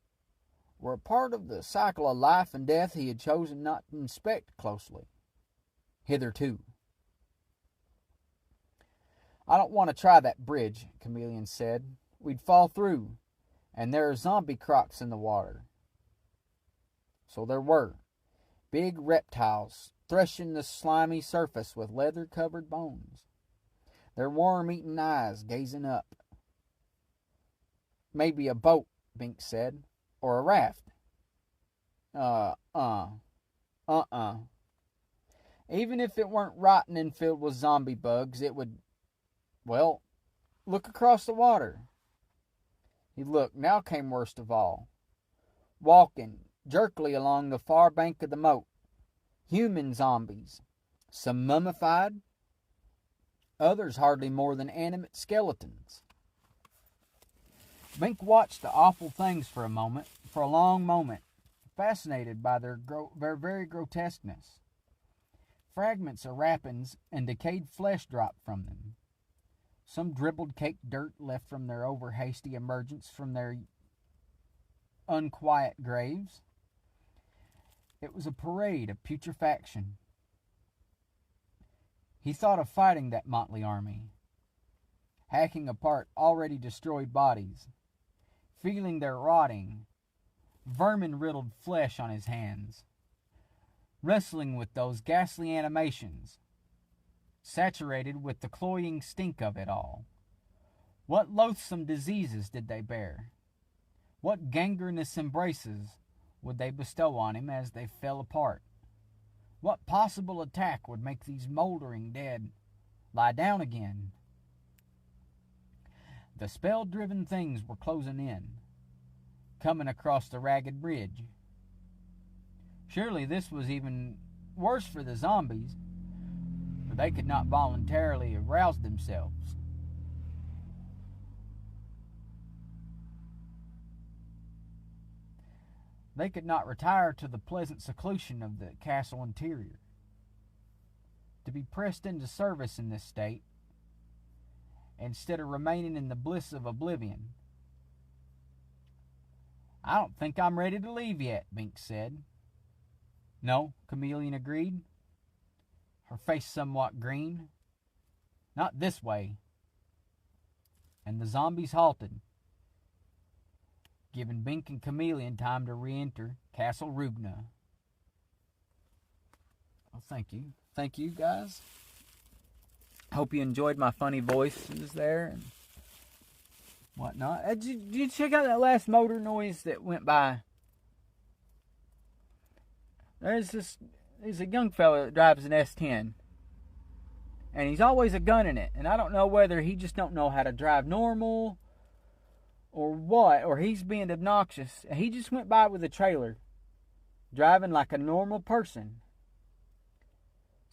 A: were a part of the cycle of life and death he had chosen not to inspect closely. Hitherto. "I don't want to try that bridge," Chameleon said. "We'd fall through, and there are zombie crocs in the water." So there were. Big reptiles threshing the slimy surface with leather-covered bones. Their worm-eaten eyes gazing up. "Maybe a boat," Binks said. "Or a raft." Even if it weren't rotten and filled with zombie bugs, it would... Well, look across the water. He looked. Now came worst of all. Walking jerkily along the far bank of the moat. Human zombies. Some mummified. Others hardly more than animate skeletons. Bink watched the awful things for a long moment, fascinated by their very grotesqueness. Fragments of wrappings and decayed flesh dropped from them. Some dribbled caked dirt left from their over-hasty emergence from their unquiet graves. It was a parade of putrefaction. He thought of fighting that motley army, hacking apart already destroyed bodies, feeling their rotting, vermin-riddled flesh on his hands, wrestling with those ghastly animations, saturated with the cloying stink of it all. What loathsome diseases did they bear? What gangrenous embraces would they bestow on him as they fell apart? What possible attack would make these moldering dead lie down again? The spell-driven things were closing in, coming across the ragged bridge. Surely this was even worse for the zombies, for they could not voluntarily arouse themselves. They could not retire to the pleasant seclusion of the castle interior. To be pressed into service in this state, instead of remaining in the bliss of oblivion. "I don't think I'm ready to leave yet," Binks said. "No," Chameleon agreed, her face somewhat green. "Not this way." And the zombies halted. giving Bink and Chameleon time to re-enter Castle Rugna. Well, thank you. Thank you, guys. Hope you enjoyed my funny voices there and whatnot. Did you check out that last motor noise that went by? There's a young fella that drives an S10. And he's always a gunning it. And I don't know whether he just don't know how to drive normal or what. Or he's being obnoxious. He just went by with a trailer. Driving like a normal person.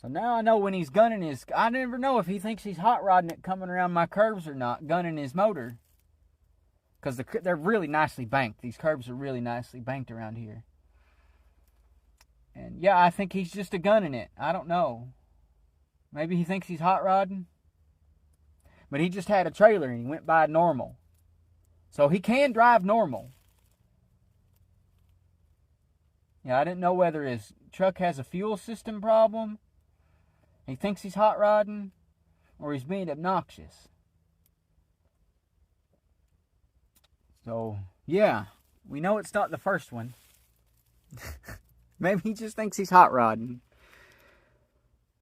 A: So now I know when he's gunning his... I never know if he thinks he's hot rodding it coming around my curves or not. Gunning his motor. Because they're really nicely banked. These curves are really nicely banked around here. And yeah, I think he's just a gunning it. I don't know. Maybe he thinks he's hot rodding. But he just had a trailer and he went by normal. So he can drive normal. Yeah, I didn't know whether his truck has a fuel system problem. He thinks he's hot rodding. Or he's being obnoxious. So, yeah. We know it's not the first one. Maybe he just thinks he's hot rodding.